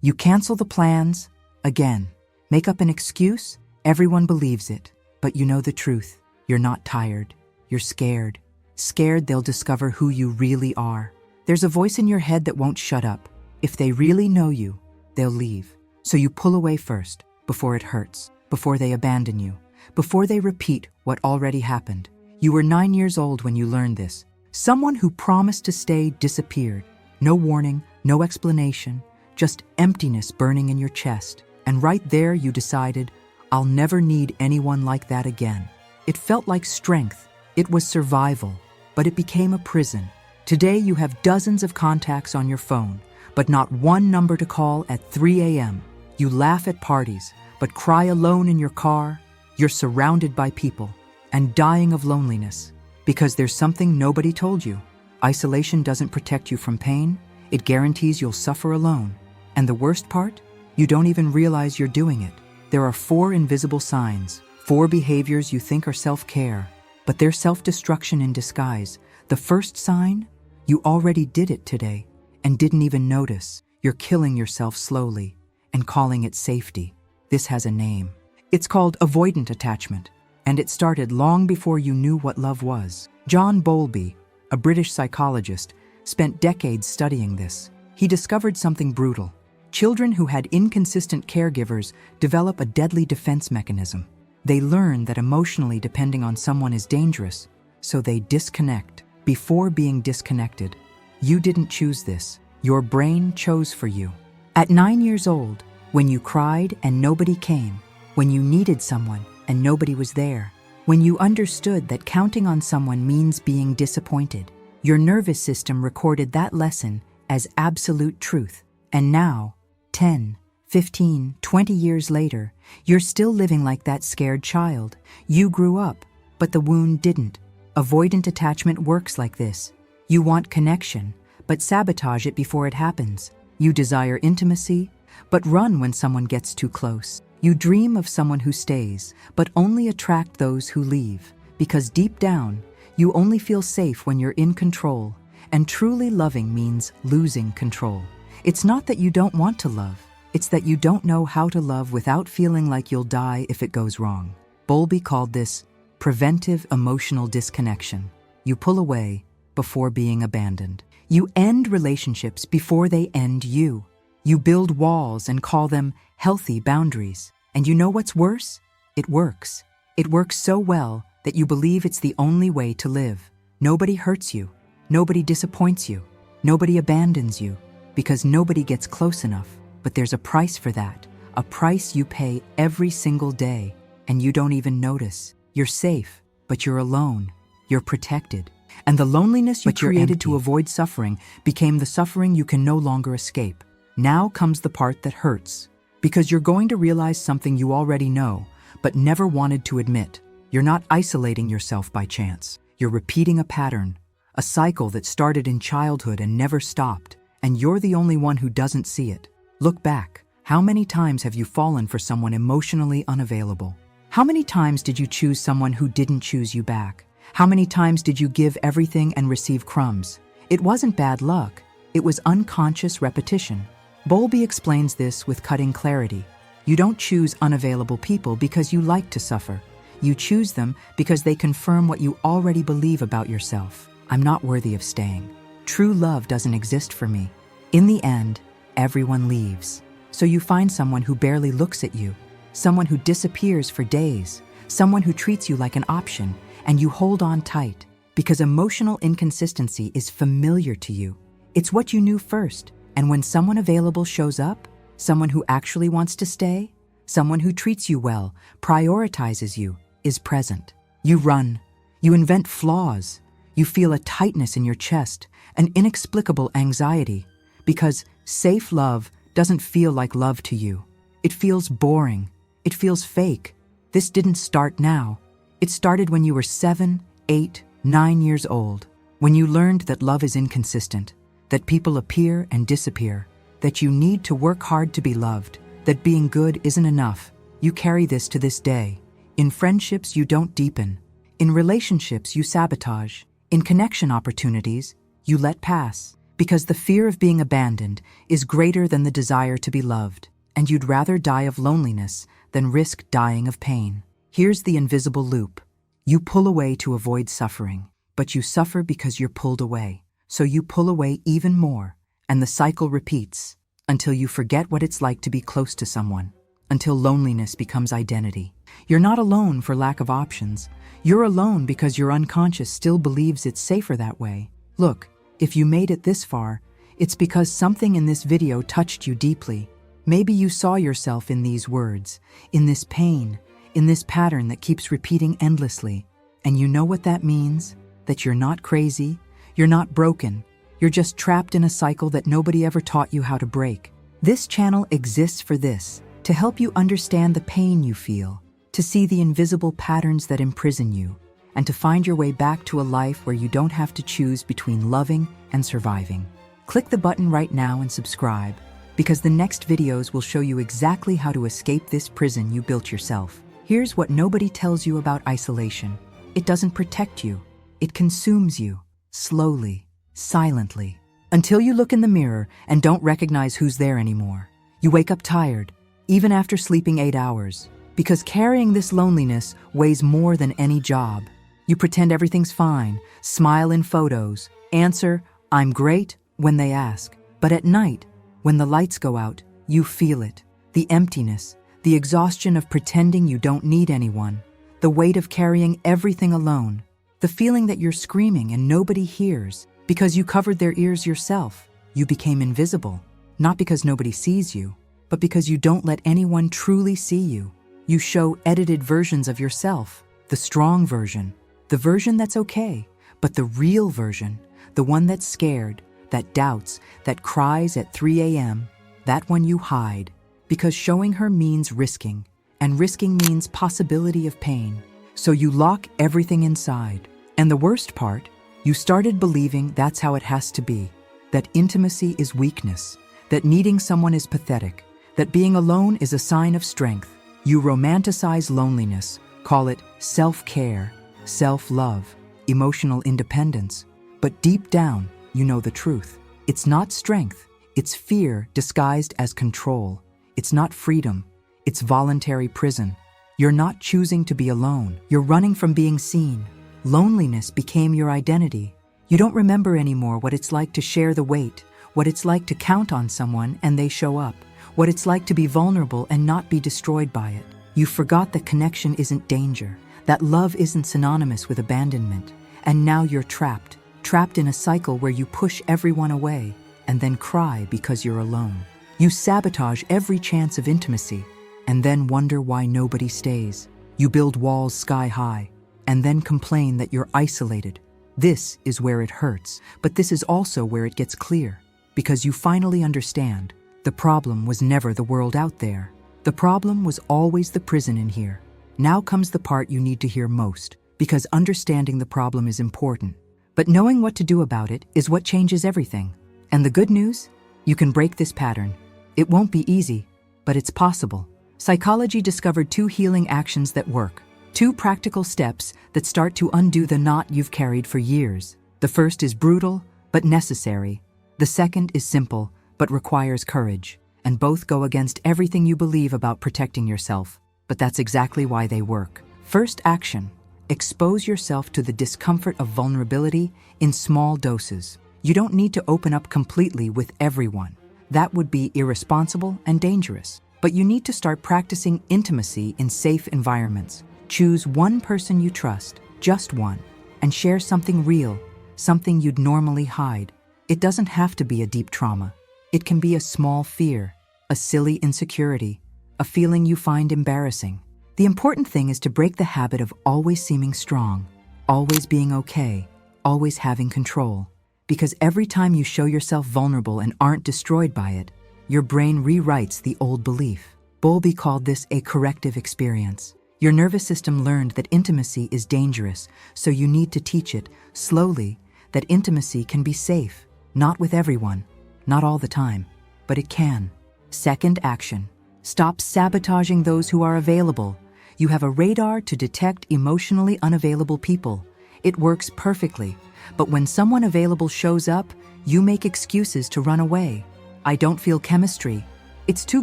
You cancel the plans, again. Make up an excuse, everyone believes it. But you know the truth. You're not tired. You're scared. Scared they'll discover who you really are. There's a voice in your head that won't shut up. If they really know you, they'll leave. So you pull away first, before it hurts, before they abandon you, before they repeat what already happened. You were 9 years old when you learned this. Someone who promised to stay disappeared. No warning, no explanation, just emptiness burning in your chest. And right there you decided, I'll never need anyone like that again. It felt like strength. It was survival, but it became a prison. Today you have dozens of contacts on your phone, but not one number to call at 3 a.m. You laugh at parties, but cry alone in your car. You're surrounded by people and dying of loneliness because there's something nobody told you. Isolation doesn't protect you from pain. It guarantees you'll suffer alone. And the worst part? You don't even realize you're doing it. There are 4 invisible signs, 4 behaviors you think are self-care, but they're self-destruction in disguise. The first sign? You already did it today and didn't even notice. You're killing yourself slowly and calling it safety. This has a name. It's called avoidant attachment, and it started long before you knew what love was. John Bowlby, a British psychologist, spent decades studying this. He discovered something brutal. Children who had inconsistent caregivers develop a deadly defense mechanism. They learn that emotionally depending on someone is dangerous, so they disconnect. Before being disconnected, you didn't choose this. Your brain chose for you. At 9 years old, when you cried and nobody came, when you needed someone and nobody was there, when you understood that counting on someone means being disappointed, your nervous system recorded that lesson as absolute truth. And now, 10, 15, 20 years later, you're still living like that scared child. You grew up, but the wound didn't. Avoidant attachment works like this. You want connection, but sabotage it before it happens. You desire intimacy, but run when someone gets too close. You dream of someone who stays, but only attract those who leave. Because deep down, you only feel safe when you're in control. And truly loving means losing control. It's not that you don't want to love. It's that you don't know how to love without feeling like you'll die if it goes wrong. Bowlby called this preventive emotional disconnection. You pull away before being abandoned. You end relationships before they end you. You build walls and call them healthy boundaries. And you know what's worse? It works. It works so well that you believe it's the only way to live. Nobody hurts you. Nobody disappoints you. Nobody abandons you. Because nobody gets close enough. But there's a price for that. A price you pay every single day. And you don't even notice. You're safe, but you're alone. You're protected. And the loneliness you created to avoid suffering became the suffering you can no longer escape. Now comes the part that hurts. Because you're going to realize something you already know, but never wanted to admit. You're not isolating yourself by chance. You're repeating a pattern. A cycle that started in childhood and never stopped. And you're the only one who doesn't see it. Look back. How many times have you fallen for someone emotionally unavailable? How many times did you choose someone who didn't choose you back? How many times did you give everything and receive crumbs? It wasn't bad luck. It was unconscious repetition. Bowlby explains this with cutting clarity. You don't choose unavailable people because you like to suffer. You choose them because they confirm what you already believe about yourself. I'm not worthy of staying. True love doesn't exist for me. In the end, everyone leaves. So you find someone who barely looks at you, someone who disappears for days, someone who treats you like an option, and you hold on tight because emotional inconsistency is familiar to you. It's what you knew first, and when someone available shows up, someone who actually wants to stay, someone who treats you well, prioritizes you, is present. You run. You invent flaws. You feel a tightness in your chest, an inexplicable anxiety, because safe love doesn't feel like love to you. It feels boring. It feels fake. This didn't start now. It started when you were 7, 8, 9 years old, when you learned that love is inconsistent, that people appear and disappear, that you need to work hard to be loved, that being good isn't enough. You carry this to this day. In friendships, you don't deepen. In relationships, you sabotage. In connection opportunities, you let pass. Because the fear of being abandoned is greater than the desire to be loved, and you'd rather die of loneliness than risk dying of pain. Here's the invisible loop. You pull away to avoid suffering, but you suffer because you're pulled away. So you pull away even more, and the cycle repeats until you forget what it's like to be close to someone, until loneliness becomes identity. You're not alone for lack of options. You're alone because your unconscious still believes it's safer that way. Look, if you made it this far, it's because something in this video touched you deeply. Maybe you saw yourself in these words, in this pain, in this pattern that keeps repeating endlessly. And you know what that means? That you're not crazy, you're not broken, you're just trapped in a cycle that nobody ever taught you how to break. This channel exists for this, to help you understand the pain you feel, to see the invisible patterns that imprison you, and to find your way back to a life where you don't have to choose between loving and surviving. Click the button right now and subscribe, because the next videos will show you exactly how to escape this prison you built yourself. Here's what nobody tells you about isolation. It doesn't protect you. It consumes you, slowly, silently, until you look in the mirror and don't recognize who's there anymore. You wake up tired, even after sleeping 8 hours, because carrying this loneliness weighs more than any job. You pretend everything's fine, smile in photos, answer, "I'm great," when they ask. But at night, when the lights go out, you feel it. The emptiness, the exhaustion of pretending you don't need anyone, the weight of carrying everything alone, the feeling that you're screaming and nobody hears because you covered their ears yourself. You became invisible, not because nobody sees you, but because you don't let anyone truly see you. You show edited versions of yourself, the strong version, the version that's okay, but the real version, the one that's scared, that doubts, that cries at 3 a.m., that one you hide, because showing her means risking, and risking means possibility of pain. So you lock everything inside. And the worst part, you started believing that's how it has to be, that intimacy is weakness, that needing someone is pathetic, that being alone is a sign of strength. You romanticize loneliness, call it self-care, self-love, emotional independence. But deep down, you know the truth. It's not strength, it's fear disguised as control. It's not freedom, it's voluntary prison. You're not choosing to be alone, you're running from being seen. Loneliness became your identity. You don't remember anymore what it's like to share the weight, what it's like to count on someone and they show up, what it's like to be vulnerable and not be destroyed by it. You forgot that connection isn't danger, that love isn't synonymous with abandonment, and now you're trapped in a cycle where you push everyone away and then cry because you're alone. You sabotage every chance of intimacy and then wonder why nobody stays. You build walls sky high and then complain that you're isolated. This is where it hurts, but this is also where it gets clear, because you finally understand the problem was never the world out there. The problem was always the prison in here. Now comes the part you need to hear most, because understanding the problem is important. But knowing what to do about it is what changes everything. And the good news? You can break this pattern. It won't be easy, but it's possible. Psychology discovered 2 healing actions that work. 2 practical steps that start to undo the knot you've carried for years. The first is brutal, but necessary. The second is simple, but requires courage. And both go against everything you believe about protecting yourself. But that's exactly why they work. First action: expose yourself to the discomfort of vulnerability in small doses. You don't need to open up completely with everyone. That would be irresponsible and dangerous. But you need to start practicing intimacy in safe environments. Choose one person you trust, just one, and share something real, something you'd normally hide. It doesn't have to be a deep trauma. It can be a small fear, a silly insecurity, a feeling you find embarrassing. The important thing is to break the habit of always seeming strong, always being okay, always having control. Because every time you show yourself vulnerable and aren't destroyed by it, your brain rewrites the old belief. Bowlby called this a corrective experience. Your nervous system learned that intimacy is dangerous, so you need to teach it, slowly, that intimacy can be safe. Not with everyone, not all the time, but it can. Second action: stop sabotaging those who are available. You have a radar to detect emotionally unavailable people. It works perfectly, but when someone available shows up, You make excuses to run away. I don't feel chemistry. It's too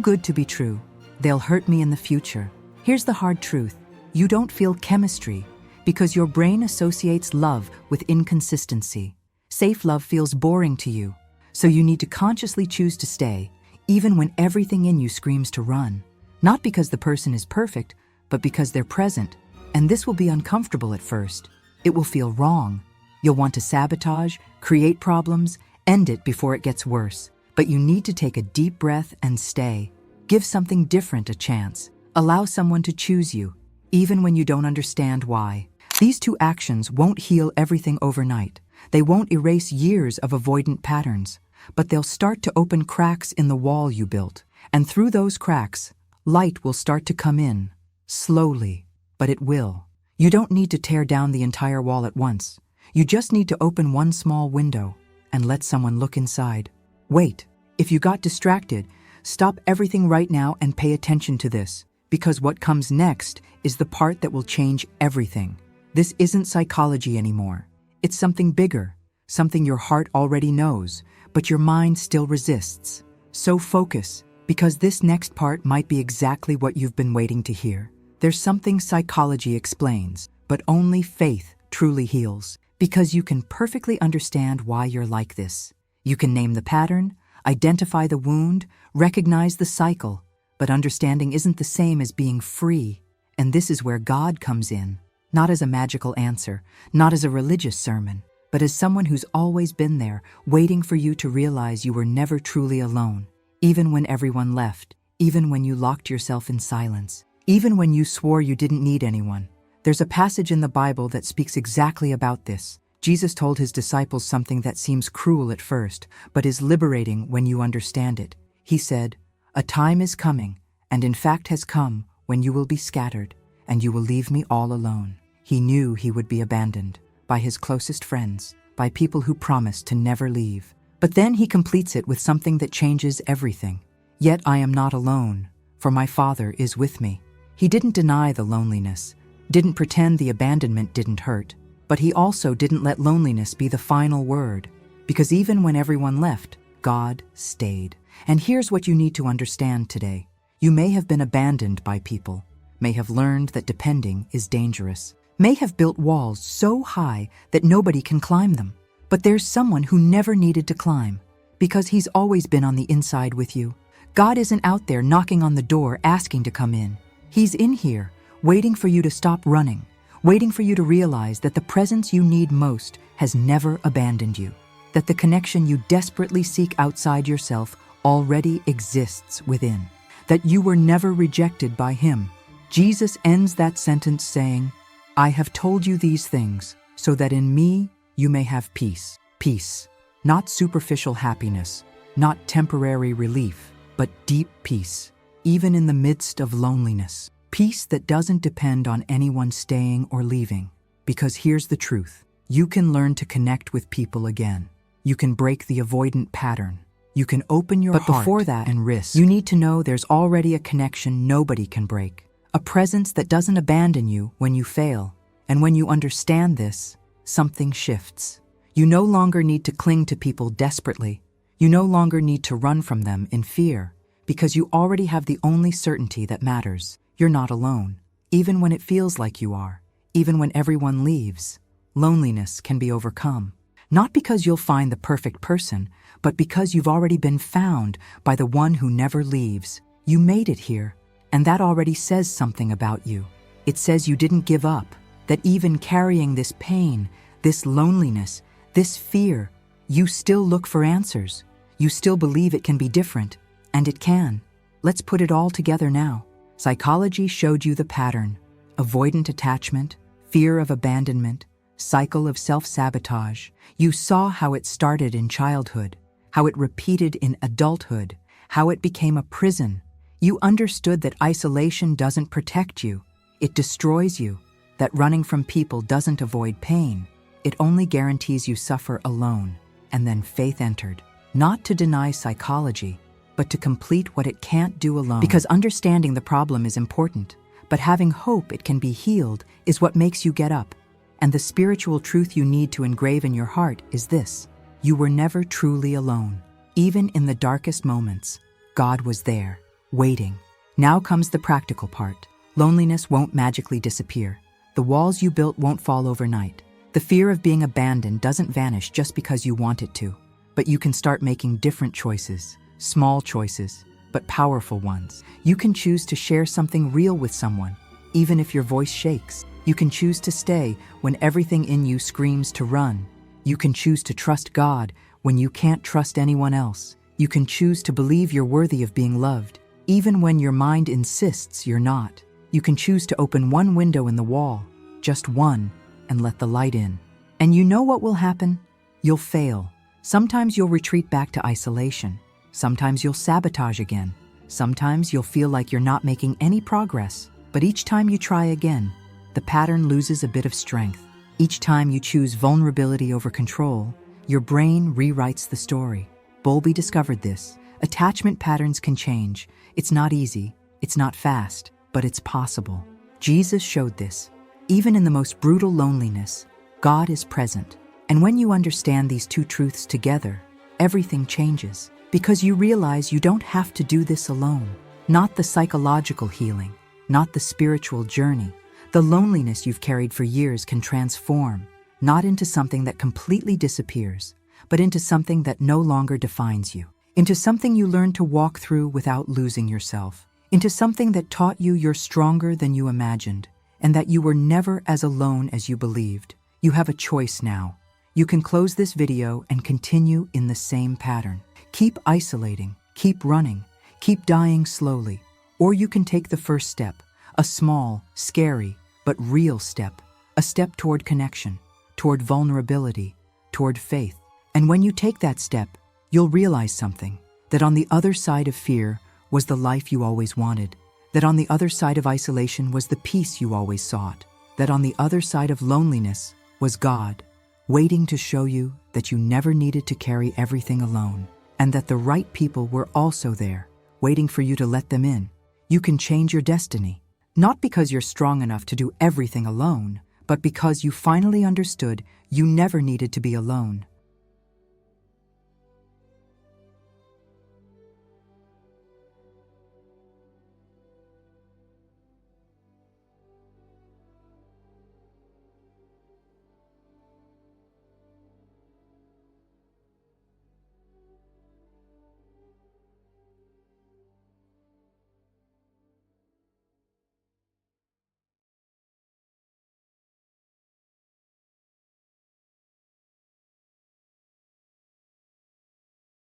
good to be true. They'll hurt me in the future. Here's the hard truth. You don't feel chemistry because your brain associates love with inconsistency. Safe love feels boring to you, so you need to consciously choose to stay, even when everything in you screams to run. Not because the person is perfect, but because they're present. And this will be uncomfortable at first. It will feel wrong. You'll want to sabotage, create problems, end it before it gets worse. But you need to take a deep breath and stay. Give something different a chance. Allow someone to choose you, even when you don't understand why. These two actions won't heal everything overnight. They won't erase years of avoidant patterns, but they'll start to open cracks in the wall you built. And through those cracks, light will start to come in, slowly, but it will. You don't need to tear down the entire wall at once. You just need to open one small window and let someone look inside. Wait, if you got distracted, stop everything right now and pay attention to this, because what comes next is the part that will change everything. This isn't psychology anymore. It's something bigger, something your heart already knows, but your mind still resists. So focus, because this next part might be exactly what you've been waiting to hear. There's something psychology explains, but only faith truly heals, because you can perfectly understand why you're like this. You can name the pattern, identify the wound, recognize the cycle, but understanding isn't the same as being free, and this is where God comes in. Not as a magical answer, not as a religious sermon, but as someone who's always been there, waiting for you to realize you were never truly alone. Even when everyone left, even when you locked yourself in silence, even when you swore you didn't need anyone. There's a passage in the Bible that speaks exactly about this. Jesus told his disciples something that seems cruel at first, but is liberating when you understand it. He said, "A time is coming, and in fact has come, when you will be scattered, and you will leave me all alone." He knew he would be abandoned by his closest friends, by people who promised to never leave. But then he completes it with something that changes everything. "Yet I am not alone, for my Father is with me." He didn't deny the loneliness, didn't pretend the abandonment didn't hurt, but he also didn't let loneliness be the final word, because even when everyone left, God stayed. And here's what you need to understand today. You may have been abandoned by people, may have learned that depending is dangerous, may have built walls so high that nobody can climb them. But there's someone who never needed to climb, because he's always been on the inside with you. God isn't out there knocking on the door asking to come in. He's in here, waiting for you to stop running, waiting for you to realize that the presence you need most has never abandoned you, that the connection you desperately seek outside yourself already exists within, that you were never rejected by him. Jesus ends that sentence saying, "I have told you these things so that in me you may have peace." Peace, not superficial happiness, not temporary relief, but deep peace, even in the midst of loneliness. Peace that doesn't depend on anyone staying or leaving. Because here's the truth. You can learn to connect with people again. You can break the avoidant pattern. You can open your heart. But before that, and risk, you need to know there's already a connection nobody can break. A presence that doesn't abandon you when you fail. And when you understand this, something shifts. You no longer need to cling to people desperately. You no longer need to run from them in fear, because you already have the only certainty that matters. You're not alone, even when it feels like you are, even when everyone leaves. Loneliness can be overcome, not because you'll find the perfect person, but because you've already been found by the one who never leaves. You made it here, and that already says something about you. It says you didn't give up, that even carrying this pain, this loneliness, this fear, you still look for answers. You still believe it can be different, and it can. Let's put it all together now. Psychology showed you the pattern: avoidant attachment, fear of abandonment, cycle of self-sabotage. You saw how it started in childhood, how it repeated in adulthood, how it became a prison. You understood that isolation doesn't protect you, it destroys you, that running from people doesn't avoid pain, it only guarantees you suffer alone. And then faith entered, not to deny psychology, but to complete what it can't do alone. Because understanding the problem is important, but having hope it can be healed is what makes you get up. And the spiritual truth you need to engrave in your heart is this: You were never truly alone. Even in the darkest moments, God was there, waiting. Now comes the practical part. Loneliness won't magically disappear. The walls you built won't fall overnight. The fear of being abandoned doesn't vanish just because you want it to. But you can start making different choices, small choices, but powerful ones. You can choose to share something real with someone, even if your voice shakes. You can choose to stay when everything in you screams to run. You can choose to trust God when you can't trust anyone else. You can choose to believe you're worthy of being loved, even when your mind insists you're not. You can choose to open one window in the wall, just one, and let the light in. And you know what will happen? You'll fail. Sometimes you'll retreat back to isolation. Sometimes you'll sabotage again. Sometimes you'll feel like you're not making any progress. But each time you try again, the pattern loses a bit of strength. Each time you choose vulnerability over control, your brain rewrites the story. Bowlby discovered this. Attachment patterns can change. It's not easy, it's not fast, but it's possible. Jesus showed this. Even in the most brutal loneliness, God is present. And when you understand these two truths together, everything changes. Because you realize you don't have to do this alone. Not the psychological healing, not the spiritual journey. The loneliness you've carried for years can transform, not into something that completely disappears, but into something that no longer defines you. Into something you learn to walk through without losing yourself. Into something that taught you you're stronger than you imagined, and that you were never as alone as you believed. You have a choice now. You can close this video and continue in the same pattern. Keep isolating, keep running, keep dying slowly. Or you can take the first step, a small, scary, but real step. A step toward connection, toward vulnerability, toward faith. And when you take that step, you'll realize something, that on the other side of fear was the life you always wanted, that on the other side of isolation was the peace you always sought, that on the other side of loneliness was God, waiting to show you that you never needed to carry everything alone, and that the right people were also there, waiting for you to let them in. You can change your destiny, not because you're strong enough to do everything alone, but because you finally understood you never needed to be alone.